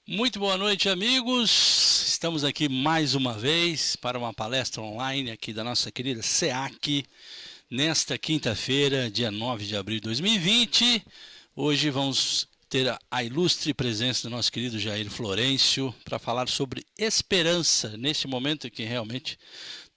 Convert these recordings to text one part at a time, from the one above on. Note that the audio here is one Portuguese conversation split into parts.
Muito boa noite, amigos. Estamos aqui mais uma vez para uma palestra online aqui da nossa querida SEAC, nesta quinta-feira, dia 9 de abril de 2020. Hoje vamos ter a ilustre presença do nosso querido Jair Florencio para falar sobre esperança, neste momento que realmente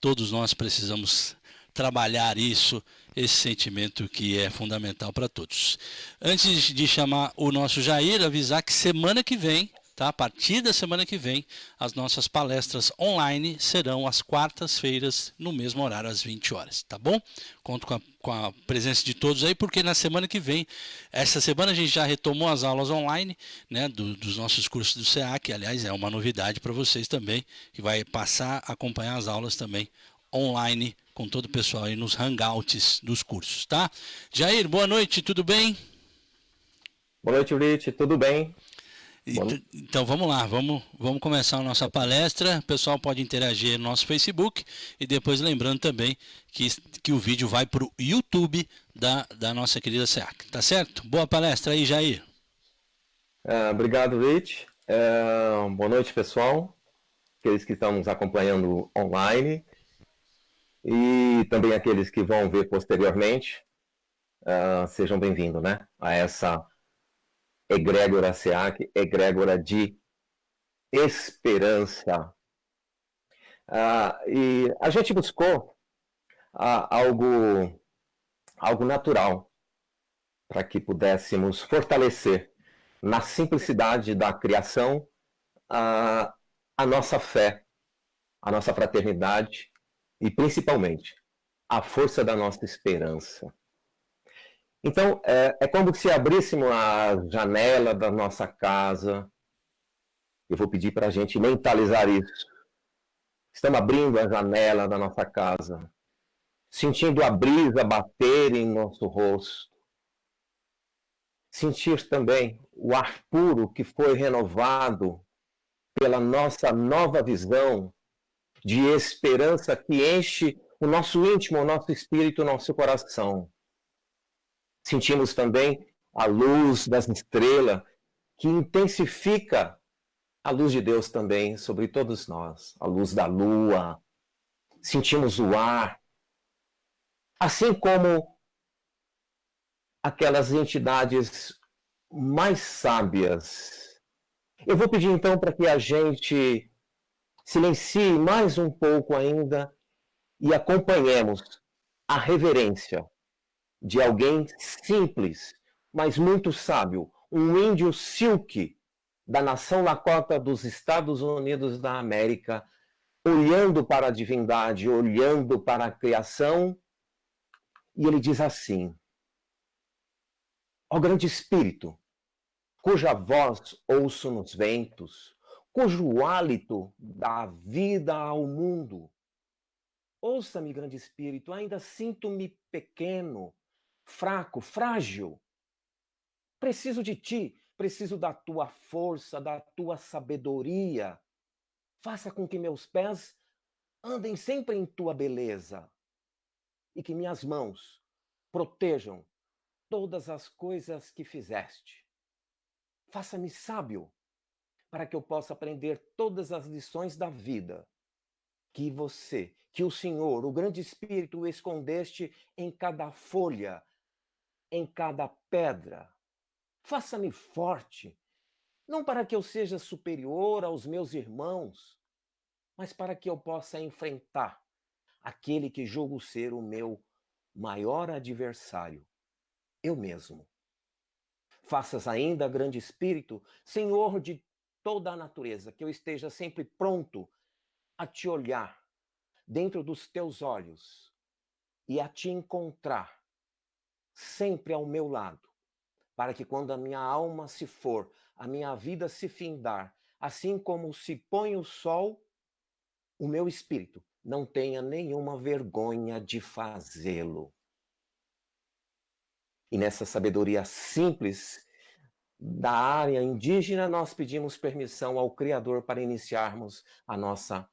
todos nós precisamos trabalhar isso, esse sentimento que é fundamental para todos. Antes de chamar o nosso Jair, avisar que semana que vem, tá? A partir da semana que vem, as nossas palestras online serão às quartas-feiras, no mesmo horário, às 20 horas, tá bom? Conto com a presença de todos aí, porque na semana que vem, essa semana a gente já retomou as aulas online, né, dos nossos cursos do SEAC, aliás, é uma novidade para vocês também, que vai passar a acompanhar as aulas também online com todo o pessoal aí nos hangouts dos cursos, tá? Jair, boa noite, tudo bem? Boa noite, Rich. Tudo bem? Então vamos lá, vamos começar a nossa palestra. O pessoal pode interagir no nosso Facebook e depois lembrando também que o vídeo vai para o YouTube da nossa querida SEAC, tá certo? Boa palestra aí, Jair. Obrigado, Rich. Boa noite, pessoal. Aqueles que estão nos acompanhando online e também aqueles que vão ver posteriormente. Sejam bem-vindos, né? A essa egrégora SEAC, egrégora de esperança. E a gente buscou algo natural para que pudéssemos fortalecer na simplicidade da criação a nossa fé, a nossa fraternidade e, principalmente, a força da nossa esperança. Então, é como se abríssemos a janela da nossa casa. Eu vou pedir para a gente mentalizar isso. Estamos abrindo a janela da nossa casa, sentindo a brisa bater em nosso rosto. Sentir também o ar puro que foi renovado pela nossa nova visão de esperança que enche o nosso íntimo, o nosso espírito, o nosso coração. Sentimos também a luz das estrelas, que intensifica a luz de Deus também sobre todos nós, a luz da lua. Sentimos o ar, assim como aquelas entidades mais sábias. Eu vou pedir então para que a gente silencie mais um pouco ainda e acompanhemos a reverência de alguém simples, mas muito sábio, um índio Silk, da nação Lakota dos Estados Unidos da América, olhando para a divindade, olhando para a criação, e ele diz assim: ó grande espírito, cuja voz ouço nos ventos, cujo hálito dá vida ao mundo, ouça-me, grande espírito, ainda sinto-me pequeno, fraco, frágil. Preciso de ti, preciso da tua força, da tua sabedoria. Faça com que meus pés andem sempre em tua beleza e que minhas mãos protejam todas as coisas que fizeste. Faça-me sábio para que eu possa aprender todas as lições da vida que o Senhor, o grande Espírito, escondeste em cada folha, em cada pedra. Faça-me forte, não para que eu seja superior aos meus irmãos, mas para que eu possa enfrentar aquele que julgo ser o meu maior adversário, eu mesmo. Faças ainda, grande Espírito, Senhor de toda a natureza, que eu esteja sempre pronto a te olhar dentro dos teus olhos e a te encontrar sempre ao meu lado, para que quando a minha alma se for, a minha vida se findar, assim como se põe o sol, o meu espírito não tenha nenhuma vergonha de fazê-lo. E nessa sabedoria simples da área indígena, nós pedimos permissão ao Criador para iniciarmos a nossa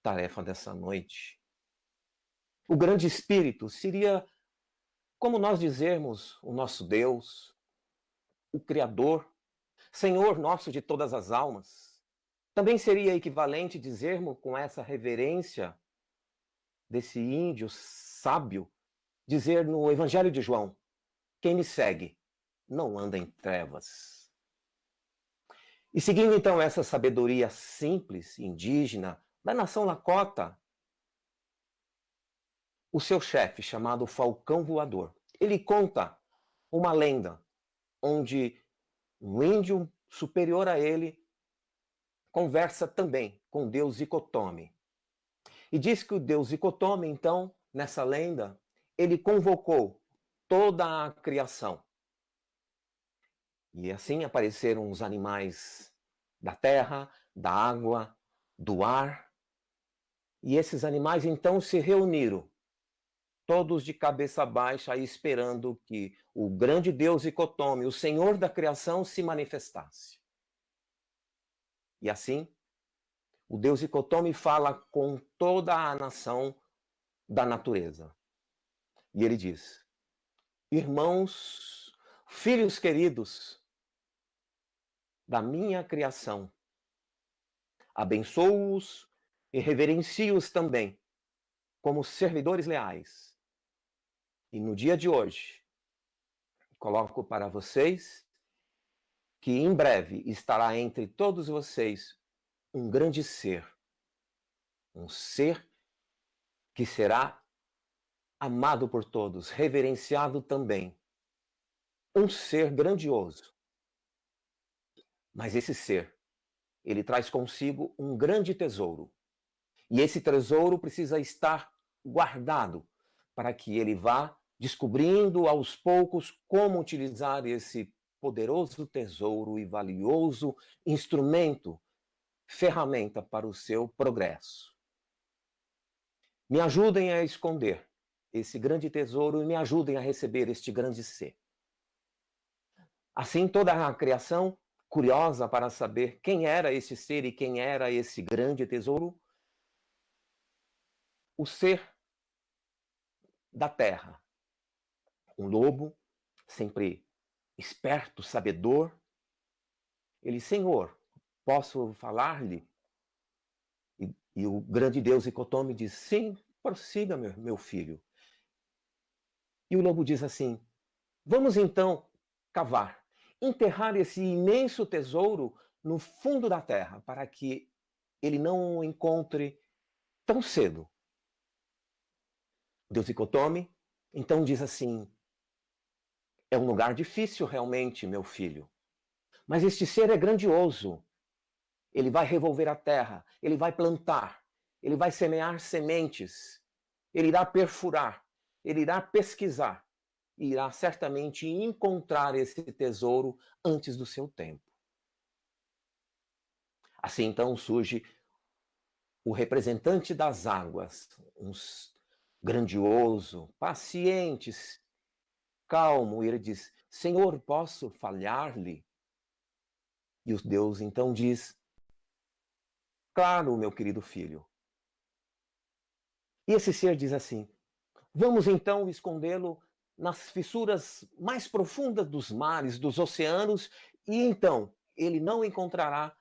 tarefa dessa noite. O grande espírito seria como nós dizermos o nosso Deus, o Criador, Senhor nosso de todas as almas. Também seria equivalente dizermos com essa reverência desse índio sábio, dizer no Evangelho de João: quem me segue não anda em trevas. E seguindo então essa sabedoria simples, indígena, da nação Lakota, o seu chefe, chamado Falcão Voador, ele conta uma lenda onde um índio superior a ele conversa também com Deus Icotome. E diz que o Deus Icotome, então, nessa lenda, ele convocou toda a criação. E assim apareceram os animais da terra, da água, do ar. E esses animais então se reuniram, todos de cabeça baixa, esperando que o grande Deus Icotome, o Senhor da criação, se manifestasse. E assim, o Deus Icotome fala com toda a nação da natureza. E ele diz: irmãos, filhos queridos da minha criação, abençoo-os e reverencio-os também como servidores leais. E no dia de hoje, coloco para vocês que em breve estará entre todos vocês um grande ser. Um ser que será amado por todos, reverenciado também. Um ser grandioso. Mas esse ser, ele traz consigo um grande tesouro. E esse tesouro precisa estar guardado para que ele vá descobrindo aos poucos como utilizar esse poderoso tesouro e valioso instrumento, ferramenta para o seu progresso. Me ajudem a esconder esse grande tesouro e me ajudem a receber este grande ser. Assim, toda a criação, curiosa para saber quem era esse ser e quem era esse grande tesouro, o ser da terra, um lobo, sempre esperto, sabedor. Ele: Senhor, posso falar-lhe? E o grande Deus Icotome diz: sim, prossiga, meu filho. E o lobo diz assim: vamos então cavar, enterrar esse imenso tesouro no fundo da terra, para que ele não o encontre tão cedo. Deus Icotome então diz assim: é um lugar difícil realmente, meu filho, mas este ser é grandioso. Ele vai revolver a terra, ele vai plantar, ele vai semear sementes, ele irá perfurar, ele irá pesquisar, e irá certamente encontrar esse tesouro antes do seu tempo. Assim então surge o representante das águas, um grandioso, paciente, calmo, e ele diz: Senhor, posso falhar-lhe? E o Deus então diz: claro, meu querido filho. E esse ser diz assim: vamos então escondê-lo nas fissuras mais profundas dos mares, dos oceanos, e então ele não encontrará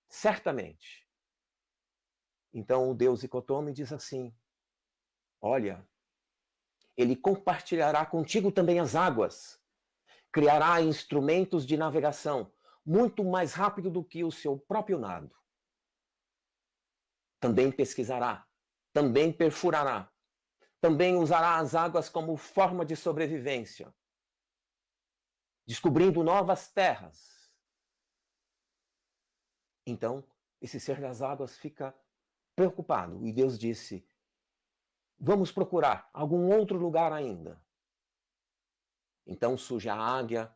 certamente. Então o Deus Icotome diz assim: olha, ele compartilhará contigo também as águas, criará instrumentos de navegação muito mais rápido do que o seu próprio nado. Também pesquisará, também perfurará, também usará as águas como forma de sobrevivência, descobrindo novas terras. Então, esse ser das águas fica preocupado e Deus disse: vamos procurar algum outro lugar ainda. Então surge a águia,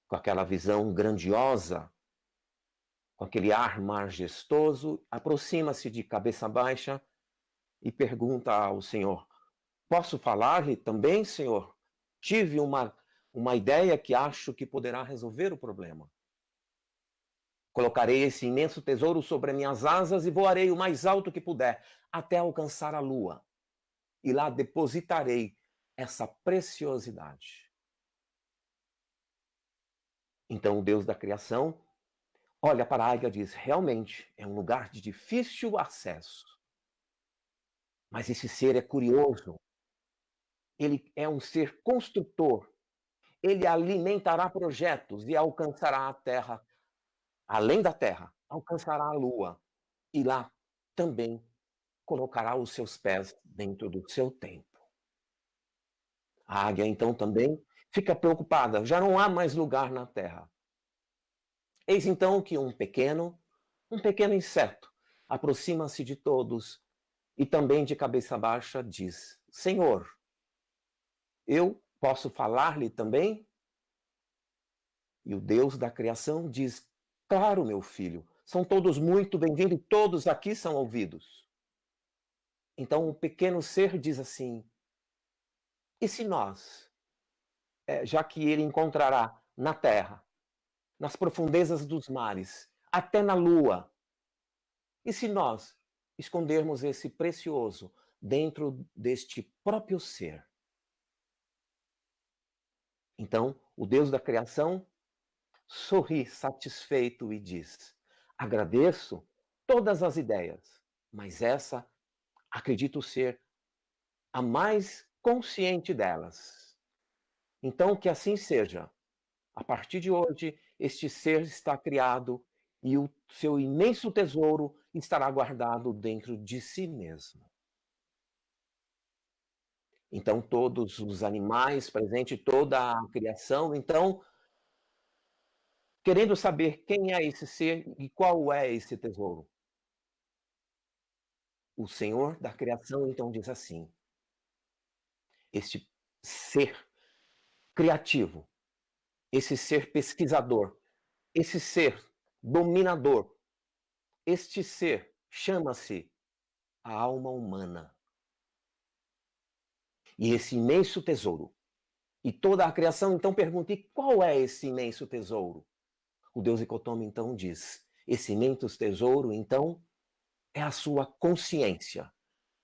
com aquela visão grandiosa, com aquele ar majestoso, aproxima-se de cabeça baixa e pergunta ao Senhor: posso falar-lhe também, Senhor? Tive uma ideia que acho que poderá resolver o problema. Colocarei esse imenso tesouro sobre minhas asas e voarei o mais alto que puder, até alcançar a lua. E lá depositarei essa preciosidade. Então o Deus da criação olha para a águia e diz: realmente é um lugar de difícil acesso, mas esse ser é curioso, ele é um ser construtor, ele alimentará projetos e alcançará a terra, além da terra, alcançará a lua e lá também colocará os seus pés dentro do seu templo. A águia então também fica preocupada, já não há mais lugar na terra. Eis então que um pequeno inseto, aproxima-se de todos e também de cabeça baixa diz: Senhor, eu posso falar-lhe também? E o Deus da criação diz: claro, meu filho, são todos muito bem-vindos, todos aqui são ouvidos. Então o pequeno ser diz assim: e se nós, já que ele encontrará na terra, nas profundezas dos mares, até na lua, e se nós escondermos esse precioso dentro deste próprio ser? Então o Deus da criação sorri satisfeito e diz: agradeço todas as ideias, mas essa acredito ser a mais consciente delas. Então, que assim seja. A partir de hoje, este ser está criado e o seu imenso tesouro estará guardado dentro de si mesmo. Então, todos os animais presentes, toda a criação, então, querendo saber quem é esse ser e qual é esse tesouro. O Senhor da criação então diz assim: este ser criativo, esse ser pesquisador, esse ser dominador, este ser chama-se a alma humana. E esse imenso tesouro, e toda a criação então pergunta: e qual é esse imenso tesouro? O Deus Icotome então diz: esse imenso tesouro então é a sua consciência,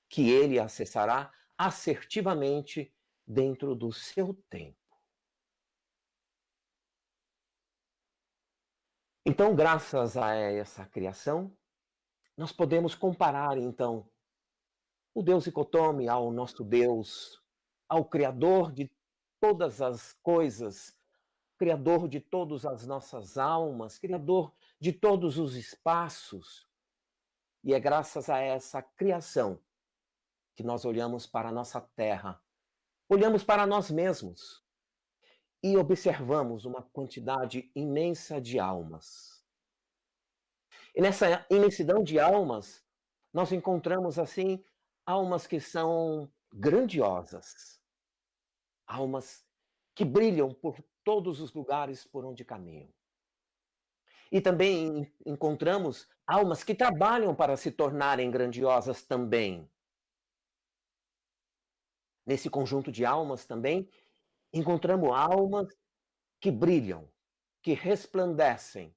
que ele acessará assertivamente dentro do seu tempo. Então, graças a essa criação, nós podemos comparar então o Deus Icotome ao nosso Deus, ao Criador de todas as coisas, Criador de todas as nossas almas, Criador de todos os espaços. E é graças a essa criação que nós olhamos para a nossa terra, olhamos para nós mesmos e observamos uma quantidade imensa de almas. E nessa imensidão de almas, nós encontramos, assim, almas que são grandiosas, almas que brilham por todos os lugares por onde caminham. E também encontramos almas que trabalham para se tornarem grandiosas também. Nesse conjunto de almas também, encontramos almas que brilham, que resplandecem.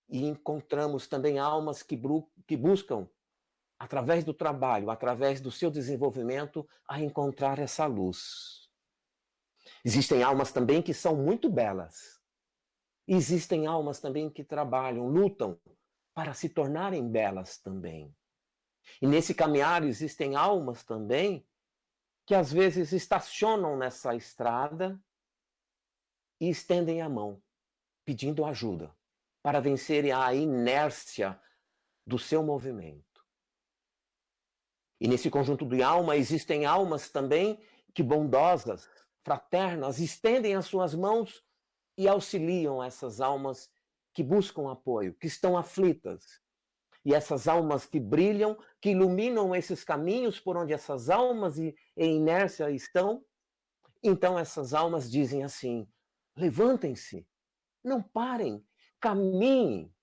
E encontramos também almas que buscam, através do trabalho, através do seu desenvolvimento, a encontrar essa luz. Existem almas também que são muito belas. Existem almas também que trabalham, lutam para se tornarem belas também. E nesse caminhar existem almas também que às vezes estacionam nessa estrada e estendem a mão, pedindo ajuda, para vencerem a inércia do seu movimento. E nesse conjunto de alma existem almas também que bondosas, fraternas, estendem as suas mãos e auxiliam essas almas que buscam apoio, que estão aflitas. E essas almas que brilham, que iluminam esses caminhos por onde essas almas em inércia estão, então essas almas dizem assim: levantem-se, não parem, caminhem.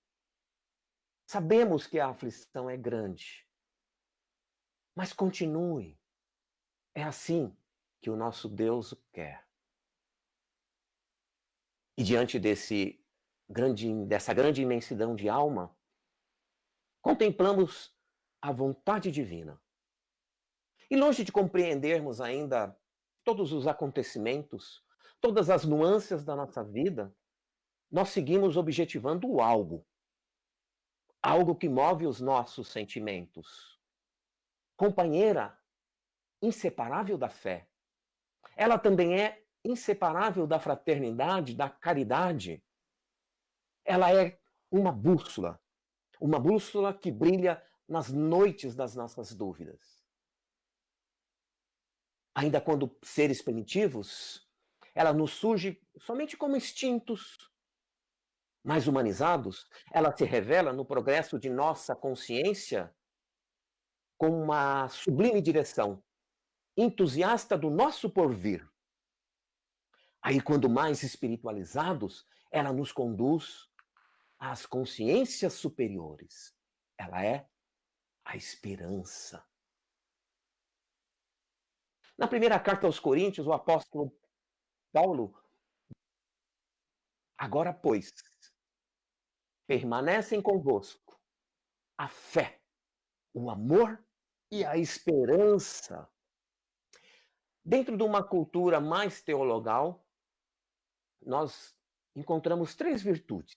Sabemos que a aflição é grande, mas continue. É assim que o nosso Deus o quer. E diante dessa grande imensidão de alma, contemplamos a vontade divina. E longe de compreendermos ainda todos os acontecimentos, todas as nuances da nossa vida, nós seguimos objetivando algo que move os nossos sentimentos. Companheira inseparável da fé. Ela também é inseparável da fraternidade, da caridade. Ela é uma bússola que brilha nas noites das nossas dúvidas. Ainda quando seres primitivos, ela nos surge somente como instintos. Mais humanizados, ela se revela no progresso de nossa consciência com uma sublime direção, entusiasta do nosso porvir. Aí, quando mais espiritualizados, ela nos conduz às consciências superiores. Ela é a esperança. Na primeira carta aos Coríntios, o apóstolo Paulo, agora, pois, permanecem convosco a fé, o amor e a esperança. Dentro de uma cultura mais teologal, nós encontramos três virtudes.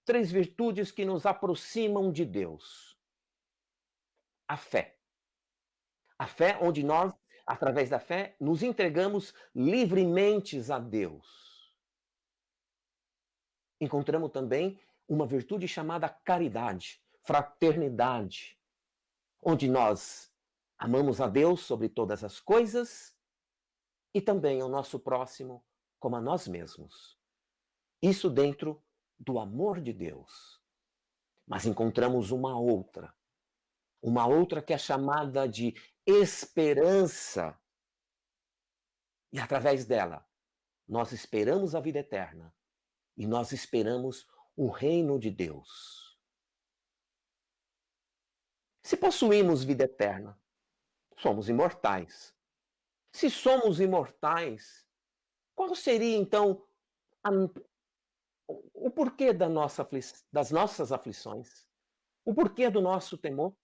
Três virtudes que nos aproximam de Deus. A fé. A fé onde nós, através da fé, nos entregamos livremente a Deus. Encontramos também uma virtude chamada caridade, fraternidade, onde nós amamos a Deus sobre todas as coisas e também ao nosso próximo como a nós mesmos. Isso dentro do amor de Deus. Mas encontramos uma outra que é chamada de esperança. E através dela, nós esperamos a vida eterna e nós esperamos o reino de Deus. Se possuímos vida eterna, somos imortais. Se somos imortais, qual seria então o porquê das nossas aflições? O porquê do nosso temor?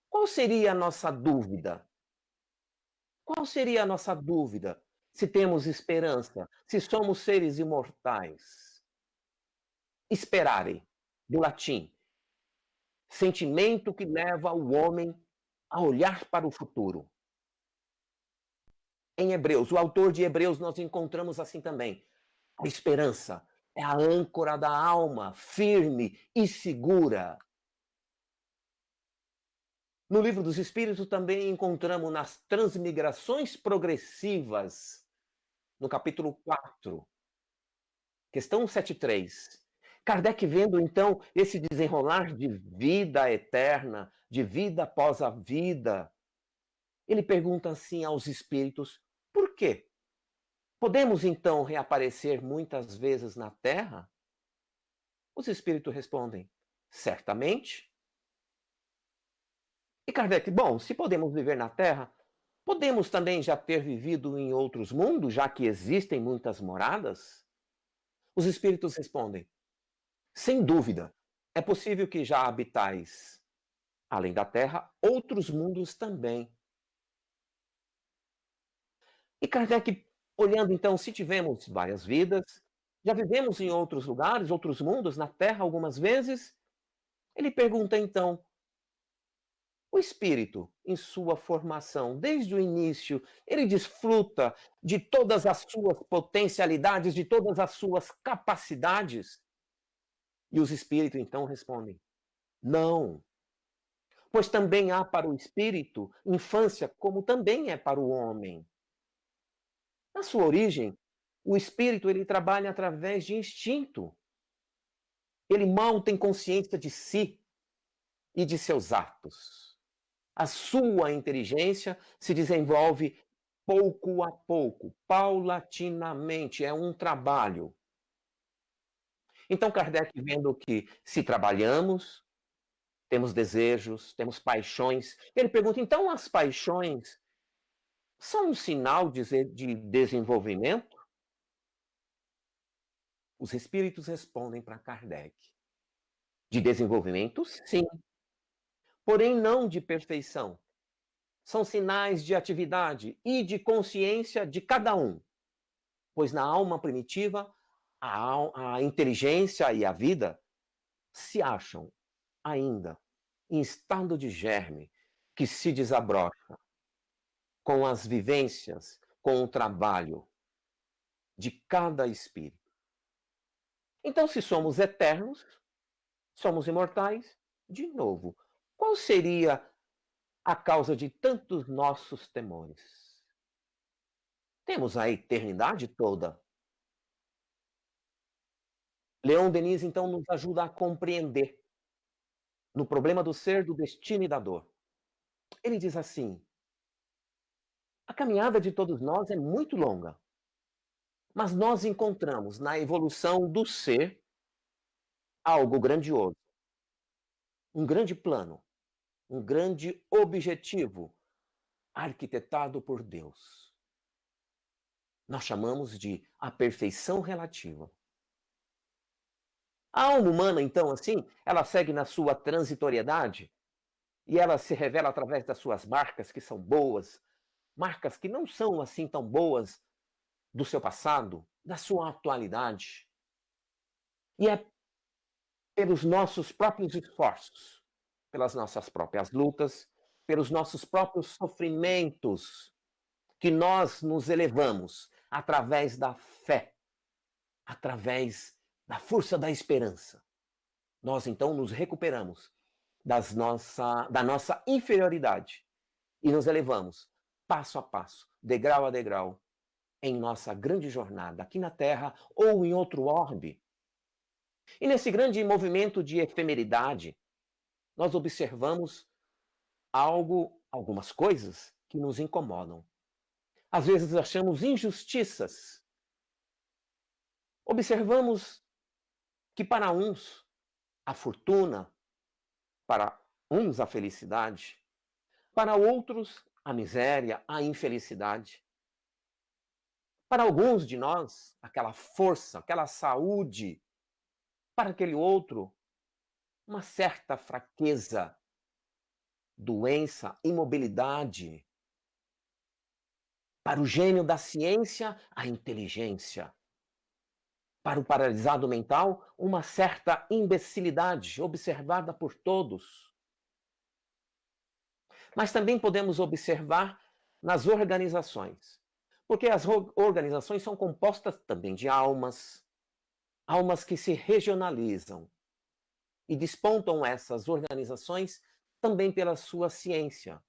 Qual seria a nossa dúvida? Qual seria a nossa dúvida se temos esperança, se somos seres imortais? Sperare, do latim, sentimento que leva o homem a olhar para o futuro. Em Hebreus, o autor de Hebreus, nós encontramos assim também. A esperança é a âncora da alma, firme e segura. No Livro dos Espíritos também encontramos nas transmigrações progressivas, no capítulo 4, questão 73. Kardec, vendo então esse desenrolar de vida eterna, de vida após a vida, ele pergunta assim aos espíritos: por quê? Podemos então reaparecer muitas vezes na Terra? Os espíritos respondem: certamente. E Kardec: bom, se podemos viver na Terra, podemos também já ter vivido em outros mundos, já que existem muitas moradas? Os espíritos respondem: sem dúvida, é possível que já habitais, além da Terra, outros mundos também. E Kardec, olhando então, se tivemos várias vidas, já vivemos em outros lugares, outros mundos, na Terra algumas vezes, ele pergunta então: o espírito, em sua formação, desde o início, ele desfruta de todas as suas potencialidades, de todas as suas capacidades? E os espíritos então respondem: não. Pois também há para o espírito infância, como também é para o homem. Na sua origem, o espírito ele trabalha através de instinto. Ele mal tem consciência de si e de seus atos. A sua inteligência se desenvolve pouco a pouco, paulatinamente, é um trabalho. Então Kardec, vendo que se trabalhamos, temos desejos, temos paixões, ele pergunta: então as paixões são um sinal de desenvolvimento? Os espíritos respondem para Kardec: de desenvolvimento, sim, porém não de perfeição. São sinais de atividade e de consciência de cada um, pois na alma primitiva a inteligência e a vida se acham ainda em estado de germe que se desabrocha com as vivências, com o trabalho de cada espírito. Então, se somos eternos, somos imortais, de novo, qual seria a causa de tantos nossos temores? Temos a eternidade toda. Leon Denis, então, nos ajuda a compreender no problema do ser, do destino e da dor. Ele diz assim: a caminhada de todos nós é muito longa, mas nós encontramos na evolução do ser algo grandioso, um grande plano, um grande objetivo arquitetado por Deus. Nós chamamos de a perfeição relativa. A alma humana, então, assim, ela segue na sua transitoriedade e ela se revela através das suas marcas, que são boas, marcas que não são assim tão boas do seu passado, da sua atualidade. E é pelos nossos próprios esforços, pelas nossas próprias lutas, pelos nossos próprios sofrimentos, que nós nos elevamos através da fé, através da força da esperança. Nós então nos recuperamos da nossa inferioridade e nos elevamos passo a passo, degrau a degrau, em nossa grande jornada aqui na Terra ou em outro orbe. E nesse grande movimento de efemeridade, nós observamos algumas coisas que nos incomodam. Às vezes achamos injustiças. Observamos que para uns a fortuna, para uns a felicidade, para outros a miséria, a infelicidade. Para alguns de nós, aquela força, aquela saúde, para aquele outro, uma certa fraqueza, doença, imobilidade. Para o gênio da ciência, a inteligência. Para o paralisado mental, uma certa imbecilidade observada por todos. Mas também podemos observar nas organizações, porque as organizações são compostas também de almas, almas que se regionalizam e despontam essas organizações também pela sua ciência,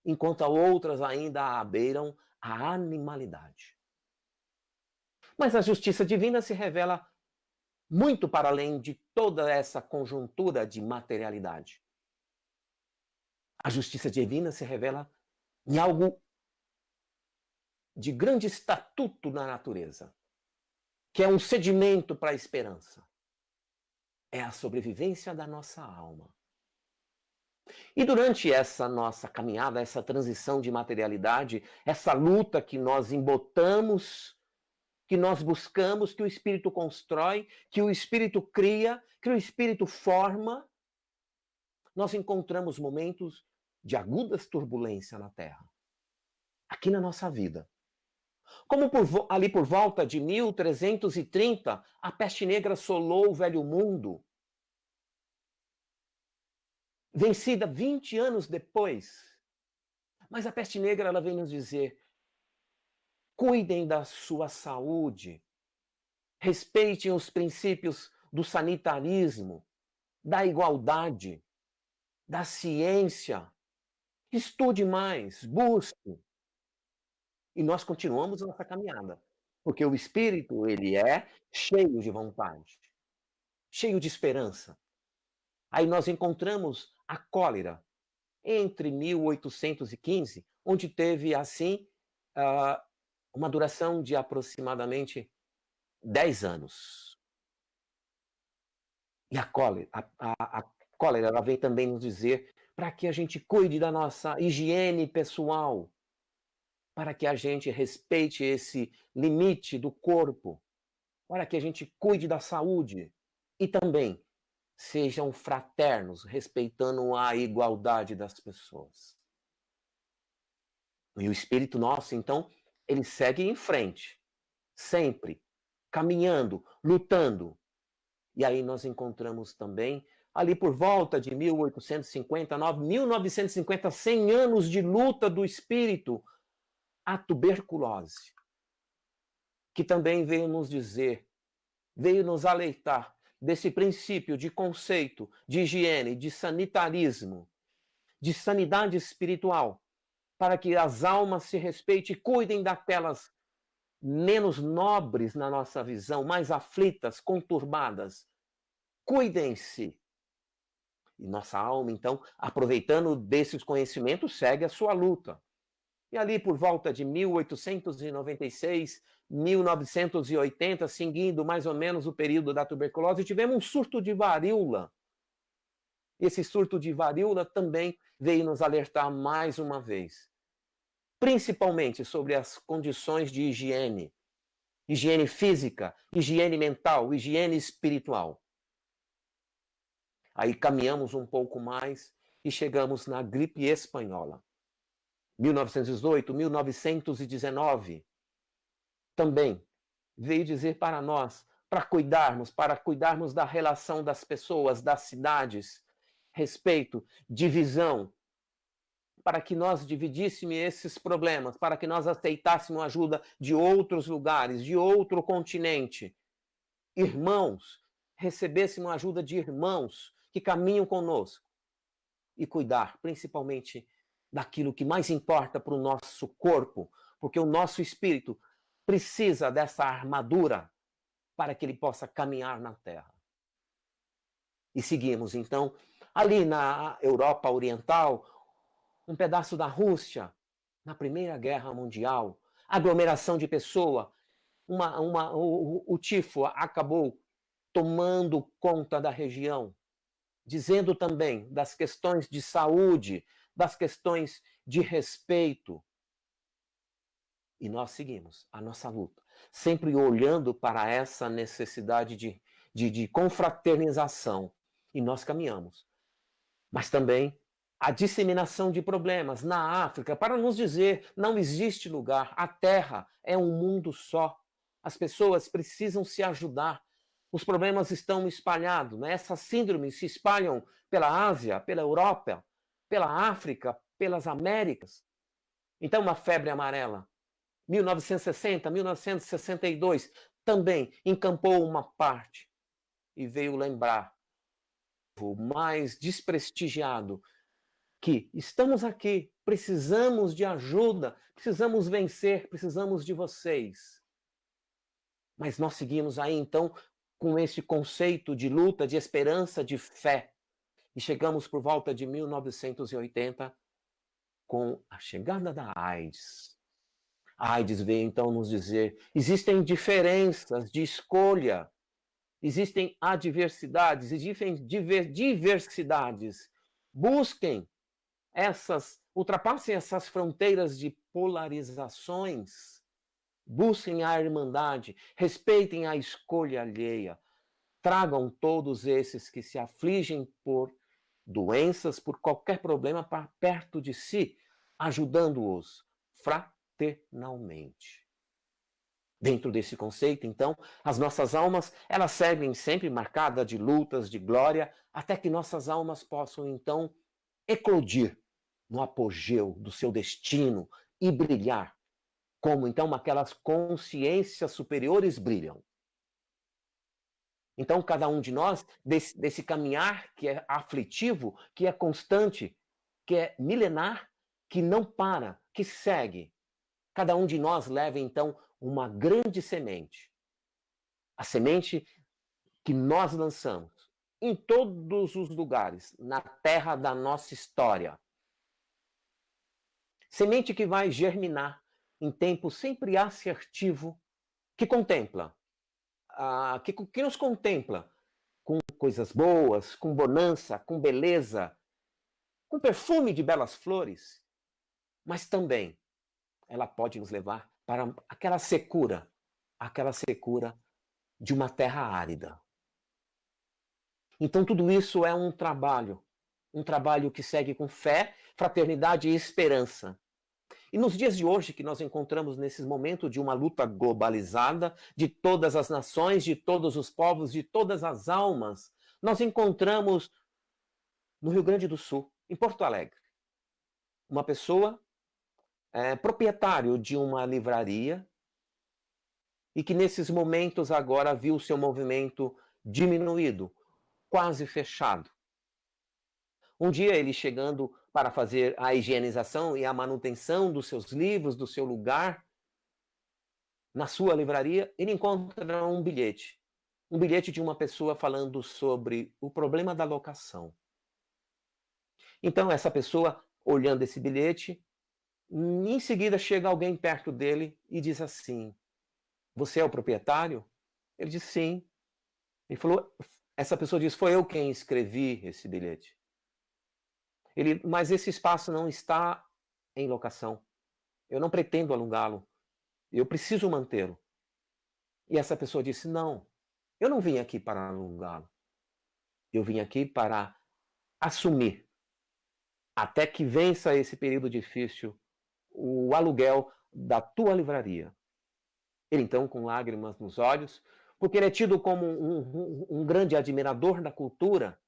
enquanto outras ainda abeiram a animalidade. Mas a justiça divina se revela muito para além de toda essa conjuntura de materialidade. A justiça divina se revela em algo de grande estatuto na natureza, que é um sedimento para a esperança. É a sobrevivência da nossa alma. E durante essa nossa caminhada, essa transição de materialidade, essa luta que nós embotamos, que nós buscamos, que o Espírito constrói, que o Espírito cria, que o Espírito forma, nós encontramos momentos de agudas turbulências na Terra, aqui na nossa vida. Como ali por volta de 1330, a peste negra assolou o velho mundo, vencida 20 anos depois. Mas a peste negra, ela vem nos dizer: cuidem da sua saúde, respeitem os princípios do sanitarismo, da igualdade, da ciência, estude mais, busque. E nós continuamos nossa caminhada, porque o espírito, ele é cheio de vontade, cheio de esperança. Aí nós encontramos a cólera entre 1815, onde teve, assim, uma duração de aproximadamente 10 anos. E a cólera, ela vem também nos dizer para que a gente cuide da nossa higiene pessoal, para que a gente respeite esse limite do corpo, para que a gente cuide da saúde e também sejam fraternos, respeitando a igualdade das pessoas. E o Espírito nosso, então, ele segue em frente, sempre caminhando, lutando. E aí nós encontramos também, ali por volta de 1859, 1950, 100 anos de luta do espírito, a tuberculose, que também veio nos dizer, veio nos alertar desse princípio de conceito, de higiene, de sanitarismo, de sanidade espiritual, para que as almas se respeitem e cuidem daquelas menos nobres na nossa visão, mais aflitas, conturbadas. Cuidem-se. E nossa alma, então, aproveitando desses conhecimentos, segue a sua luta. E ali por volta de 1896, 1980, seguindo mais ou menos o período da tuberculose, tivemos um surto de varíola. Esse surto de varíola também veio nos alertar mais uma vez, principalmente sobre as condições de higiene. Higiene física, higiene mental, higiene espiritual. Aí caminhamos um pouco mais e chegamos na gripe espanhola. 1918, 1919. Também veio dizer para nós, para cuidarmos da relação das pessoas, das cidades, respeito, divisão, para que nós dividíssemos esses problemas, para que nós aceitássemos ajuda de outros lugares, de outro continente. Irmãos, recebêssemos ajuda de irmãos que caminham conosco. E cuidar, principalmente, daquilo que mais importa para o nosso corpo, porque o nosso espírito precisa dessa armadura para que ele possa caminhar na terra. E seguimos, então, ali na Europa Oriental, um pedaço da Rússia, na Primeira Guerra Mundial, aglomeração de pessoas, o tifo acabou tomando conta da região, dizendo também das questões de saúde, das questões de respeito. E nós seguimos a nossa luta, sempre olhando para essa necessidade de confraternização. E nós caminhamos. Mas também a disseminação de problemas na África, para nos dizer, não existe lugar, a Terra é um mundo só. As pessoas precisam se ajudar. Os problemas estão espalhados, né? Essas síndromes se espalham pela Ásia, pela Europa, pela África, pelas Américas. Então, uma febre amarela, 1960, 1962, também encampou uma parte e veio lembrar o mais desprestigiado que estamos aqui, precisamos de ajuda, precisamos vencer, precisamos de vocês. Mas nós seguimos aí, então, com esse conceito de luta, de esperança, de fé. E chegamos por volta de 1980 com a chegada da AIDS. A AIDS veio, então, nos dizer, existem diferenças de escolha, existem adversidades, existem diversidades. Busquem ultrapassem essas fronteiras de polarizações, busquem a irmandade, respeitem a escolha alheia, tragam todos esses que se afligem por doenças, por qualquer problema, para perto de si, ajudando-os fraternalmente. Dentro desse conceito, então, as nossas almas, elas seguem sempre marcadas de lutas, de glória, até que nossas almas possam, então, eclodir no apogeu do seu destino e brilhar, como, então, aquelas consciências superiores brilham. Então, cada um de nós, desse caminhar que é aflitivo, que é constante, que é milenar, que não para, que segue, cada um de nós leva, então, uma grande semente. A semente que nós lançamos em todos os lugares, na terra da nossa história. Semente que vai germinar em tempo sempre assertivo, que contempla, que nos contempla com coisas boas, com bonança, com beleza, com perfume de belas flores, mas também ela pode nos levar para aquela secura de uma terra árida. Então tudo isso é um trabalho que segue com fé, fraternidade e esperança. E nos dias de hoje, que nós encontramos nesses momentos de uma luta globalizada, de todas as nações, de todos os povos, de todas as almas, nós encontramos no Rio Grande do Sul, em Porto Alegre, uma pessoa proprietário de uma livraria e que nesses momentos agora viu o seu movimento diminuído, quase fechado. Um dia ele chegando para fazer a higienização e a manutenção dos seus livros, do seu lugar, na sua livraria, ele encontra um bilhete. Um bilhete de uma pessoa falando sobre o problema da locação. Então, essa pessoa, olhando esse bilhete, em seguida chega alguém perto dele e diz assim: você é o proprietário? Ele diz sim. Ele falou, essa pessoa diz, foi eu quem escrevi esse bilhete. Mas esse espaço não está em locação. Eu não pretendo alugá-lo. Eu preciso mantê-lo. E essa pessoa disse, não, eu não vim aqui para alugá-lo. Eu vim aqui para assumir, até que vença esse período difícil, o aluguel da tua livraria. Ele então, com lágrimas nos olhos, porque ele é tido como um grande admirador da cultura,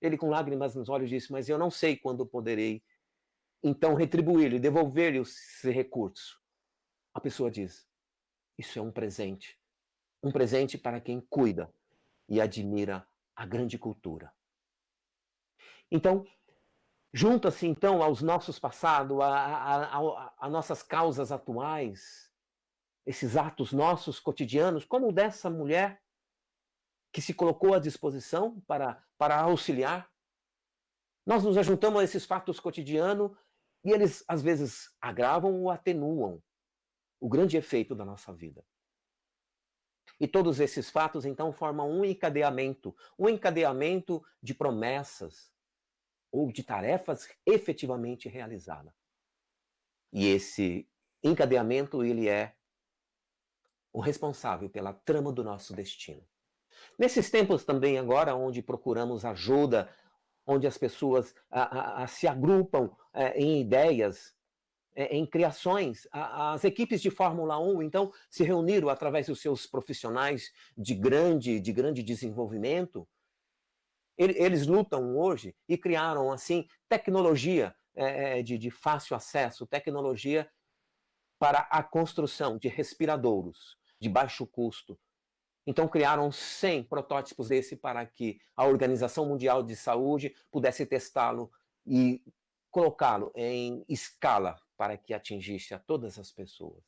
ele com lágrimas nos olhos disse, mas eu não sei quando poderei então retribuir-lhe, devolver-lhe esse recurso. A pessoa diz, isso é um presente para quem cuida e admira a grande cultura. Então, junta-se então aos nossos passados, a nossas causas atuais, esses atos nossos cotidianos, como o dessa mulher que se colocou à disposição para auxiliar. Nós nos ajuntamos a esses fatos cotidianos e eles, às vezes, agravam ou atenuam o grande efeito da nossa vida. E todos esses fatos, então, formam um encadeamento de promessas ou de tarefas efetivamente realizadas. E esse encadeamento, ele é o responsável pela trama do nosso destino. Nesses tempos também agora, onde procuramos ajuda, onde as pessoas se agrupam em ideias, em criações, as equipes de Fórmula 1, então, se reuniram através dos seus profissionais de grande desenvolvimento. Eles lutam hoje e criaram, assim, tecnologia de fácil acesso, tecnologia para a construção de respiradouros de baixo custo. Então criaram 100 protótipos desse para que a Organização Mundial de Saúde pudesse testá-lo e colocá-lo em escala para que atingisse a todas as pessoas.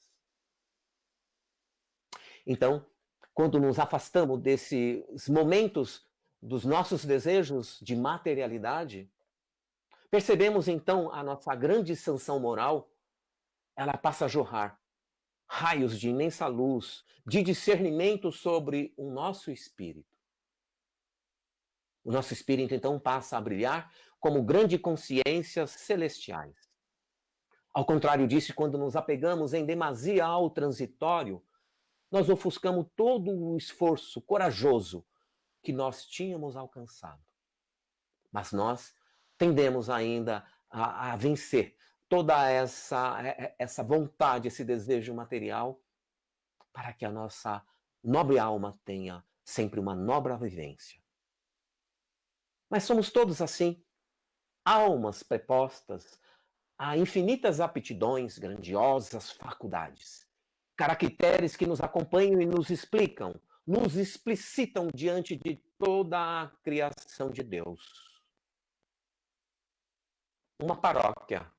Então, quando nos afastamos desses momentos dos nossos desejos de materialidade, percebemos então a nossa grande sanção moral, ela passa a jorrar raios de imensa luz, de discernimento sobre o nosso espírito. O nosso espírito, então, passa a brilhar como grandes consciências celestiais. Ao contrário disso, quando nos apegamos em demasia ao transitório, nós ofuscamos todo o esforço corajoso que nós tínhamos alcançado. Mas nós tendemos ainda a vencer toda essa vontade, esse desejo material, para que a nossa nobre alma tenha sempre uma nobre vivência. Mas somos todos assim, almas prepostas a infinitas aptidões, grandiosas faculdades, caracteres que nos acompanham e nos explicam, nos explicitam diante de toda a criação de Deus. Uma paróquia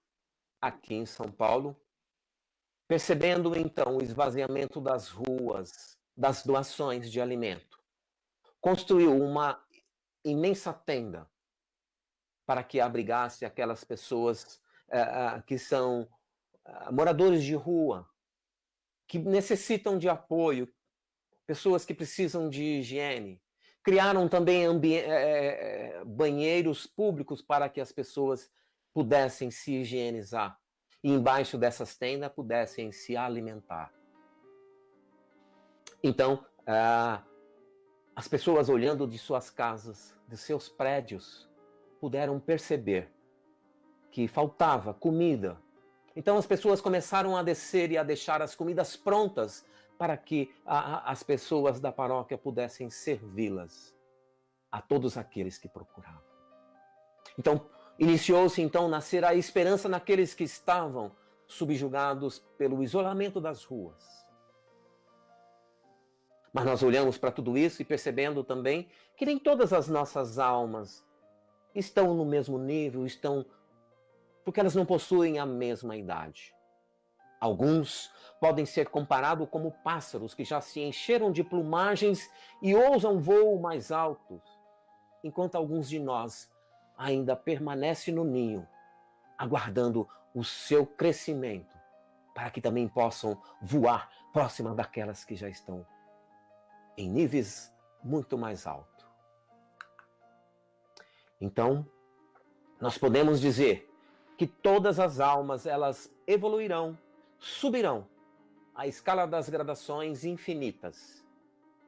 aqui em São Paulo, percebendo então o esvaziamento das ruas, das doações de alimento, construiu uma imensa tenda para que abrigasse aquelas pessoas que são moradores de rua, que necessitam de apoio, pessoas que precisam de higiene. Criaram também banheiros públicos para que as pessoas pudessem se higienizar e embaixo dessas tendas pudessem se alimentar. Então, as pessoas olhando de suas casas, de seus prédios, puderam perceber que faltava comida, Então as pessoas começaram a descer e a deixar as comidas prontas para que as pessoas da paróquia pudessem servi-las a todos aqueles que procuravam. Então iniciou-se então nascer a esperança naqueles que estavam subjugados pelo isolamento das ruas. Mas nós olhamos para tudo isso e percebendo também que nem todas as nossas almas estão no mesmo nível, porque elas não possuem a mesma idade. Alguns podem ser comparados como pássaros que já se encheram de plumagens e ousam voo mais altos, enquanto alguns de nós ainda permanecem no ninho, aguardando o seu crescimento, para que também possam voar próxima daquelas que já estão em níveis muito mais altos. Então, nós podemos dizer que todas as almas, elas evoluirão, subirão a escala das gradações infinitas,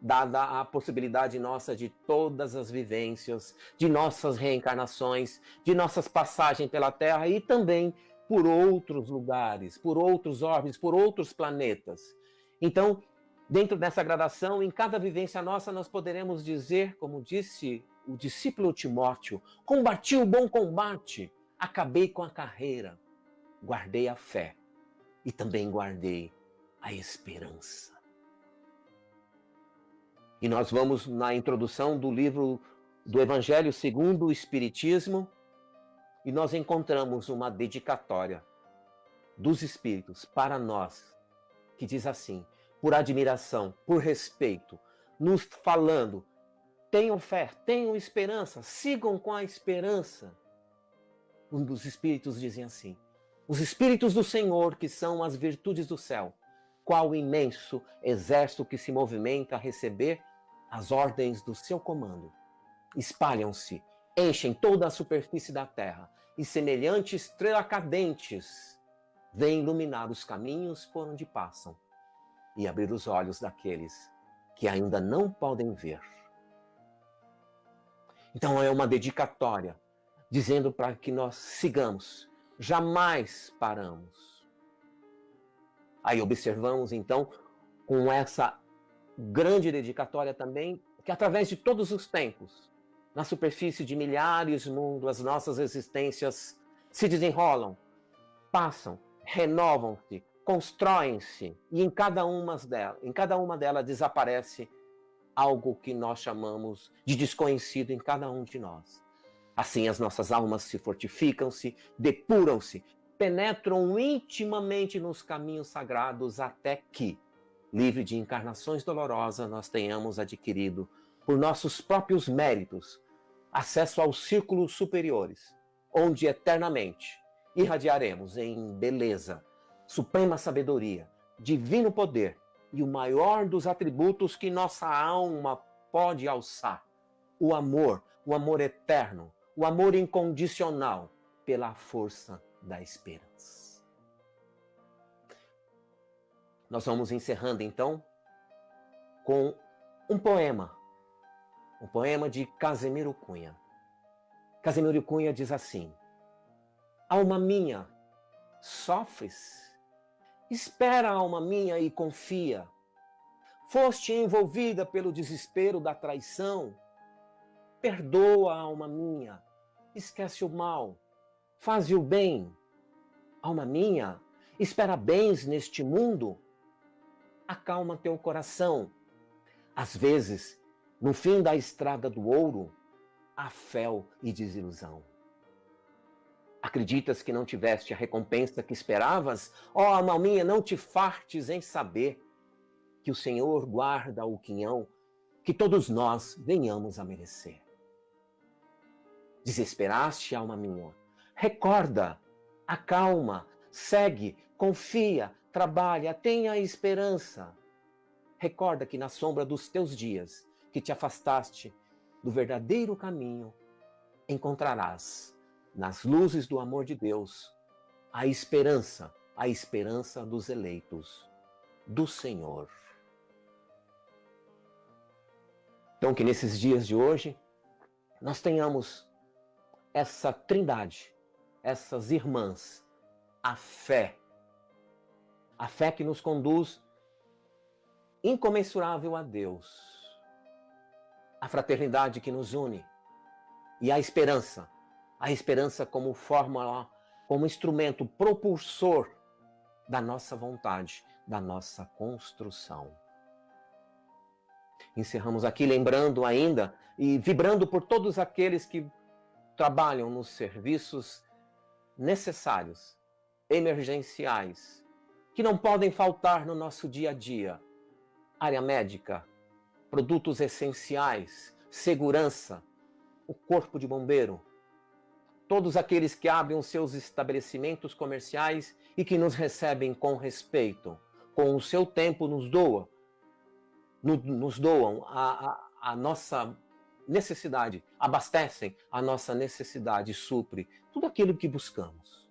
dada a possibilidade nossa de todas as vivências, de nossas reencarnações, de nossas passagens pela Terra e também por outros lugares, por outros orbes, por outros planetas. Então, dentro dessa gradação, em cada vivência nossa, nós poderemos dizer, como disse o discípulo Timóteo: combati o bom combate, acabei com a carreira, guardei a fé e também guardei a esperança. E nós vamos na introdução do livro do Evangelho segundo o Espiritismo e nós encontramos uma dedicatória dos Espíritos para nós, que diz assim: por admiração, por respeito, nos falando: tenham fé, tenham esperança, sigam com a esperança. Um dos Espíritos dizem assim: os Espíritos do Senhor, que são as virtudes do céu, qual imenso exército que se movimenta a receber as ordens do seu comando. Espalham-se, enchem toda a superfície da terra, e semelhantes estrelas cadentes, vêm iluminar os caminhos por onde passam e abrir os olhos daqueles que ainda não podem ver. Então é uma dedicatória, dizendo para que nós sigamos, jamais paramos. Aí observamos então, com essa grande dedicatória também, que através de todos os tempos, na superfície de milhares de mundos, as nossas existências se desenrolam, passam, renovam-se, constroem-se, e em cada uma delas desaparece algo que nós chamamos de desconhecido em cada um de nós. Assim as nossas almas se fortificam-se, depuram-se, penetram intimamente nos caminhos sagrados até que, livre de encarnações dolorosas, nós tenhamos adquirido, por nossos próprios méritos, acesso aos círculos superiores, onde eternamente irradiaremos em beleza, suprema sabedoria, divino poder e o maior dos atributos que nossa alma pode alçar: o amor eterno, o amor incondicional pela força da esperança. Nós vamos encerrando então com um poema de Casemiro Cunha. Casemiro Cunha diz assim: alma minha, sofres? Espera, alma minha, e confia. Foste envolvida pelo desespero da traição? Perdoa, alma minha, esquece o mal, faze o bem. Alma minha, espera bens neste mundo? Acalma teu coração. Às vezes, no fim da estrada do ouro, há fel e desilusão. Acreditas que não tiveste a recompensa que esperavas? Ó, alma minha, não te fartes em saber que o Senhor guarda o quinhão que todos nós venhamos a merecer. Desesperaste, alma minha? Recorda, acalma, segue, confia, trabalha, tenha esperança. Recorda que na sombra dos teus dias, que te afastaste do verdadeiro caminho, encontrarás, nas luzes do amor de Deus, a esperança dos eleitos, do Senhor. Então que nesses dias de hoje, nós tenhamos essa trindade, essas irmãs, a fé. A fé que nos conduz incomensurável a Deus. A fraternidade que nos une. E a esperança como fórmula, como instrumento propulsor da nossa vontade, da nossa construção. Encerramos aqui lembrando ainda e vibrando por todos aqueles que trabalham nos serviços necessários, emergenciais, que não podem faltar no nosso dia a dia. Área médica, produtos essenciais, segurança, o corpo de bombeiro, todos aqueles que abrem os seus estabelecimentos comerciais e que nos recebem com respeito, com o seu tempo nos doam a nossa necessidade, abastecem a nossa necessidade, supre tudo aquilo que buscamos.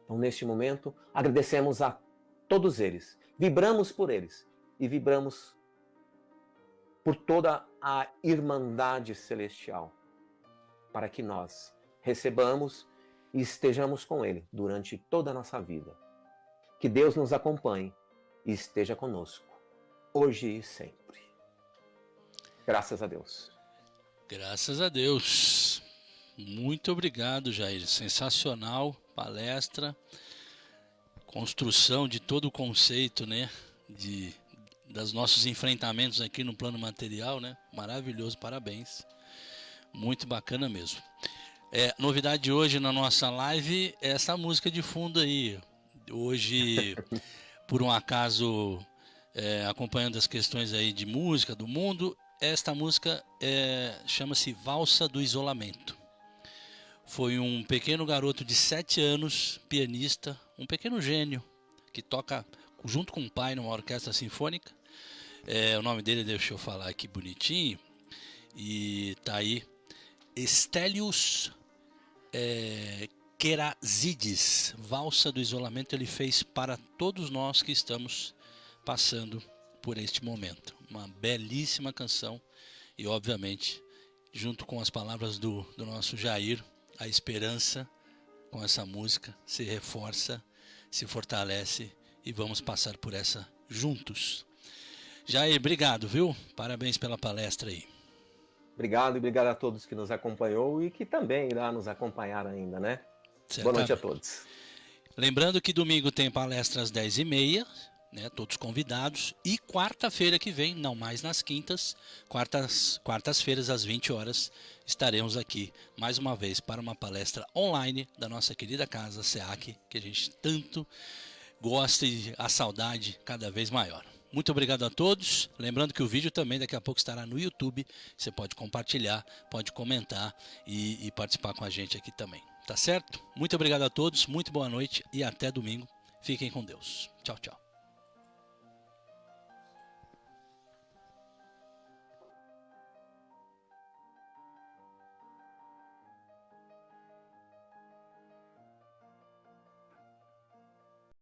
Então, neste momento, agradecemos a todos eles, vibramos por eles e vibramos por toda a Irmandade Celestial, para que nós recebamos e estejamos com Ele durante toda a nossa vida. Que Deus nos acompanhe e esteja conosco, hoje e sempre. Graças a Deus. Graças a Deus. Muito obrigado, Jair. Sensacional palestra, construção de todo o conceito, né, dos nossos enfrentamentos aqui no plano material, né? Maravilhoso, parabéns. Muito bacana mesmo. Novidade de hoje na nossa live é essa música de fundo aí. Hoje, por um acaso, acompanhando as questões aí de música do mundo, esta música chama-se Valsa do Isolamento. Foi um pequeno garoto de 7 anos, pianista, um pequeno gênio, que toca junto com o pai numa orquestra sinfônica. O nome dele, deixa eu falar aqui bonitinho, e tá aí, Stelios Kerazides. Valsa do Isolamento ele fez para todos nós que estamos passando por este momento. Uma belíssima canção e, obviamente, junto com as palavras do nosso Jair, a esperança com essa música se reforça, se fortalece e vamos passar por essa juntos. Jair, obrigado, viu? Parabéns pela palestra aí. Obrigado e obrigado a todos que nos acompanhou e que também irá nos acompanhar ainda, né? Certamente. Boa noite a todos. Lembrando que domingo tem palestra às 10h30, né? Todos convidados. E quarta-feira que vem, não mais nas quintas, quartas-feiras às 20 horas, estaremos aqui mais uma vez para uma palestra online da nossa querida casa SEAC, que a gente tanto gosta e a saudade cada vez maior. Muito obrigado a todos. Lembrando que o vídeo também daqui a pouco estará no YouTube. Você pode compartilhar, pode comentar e participar com a gente aqui também. Tá certo? Muito obrigado a todos, muito boa noite e até domingo. Fiquem com Deus. Tchau, tchau.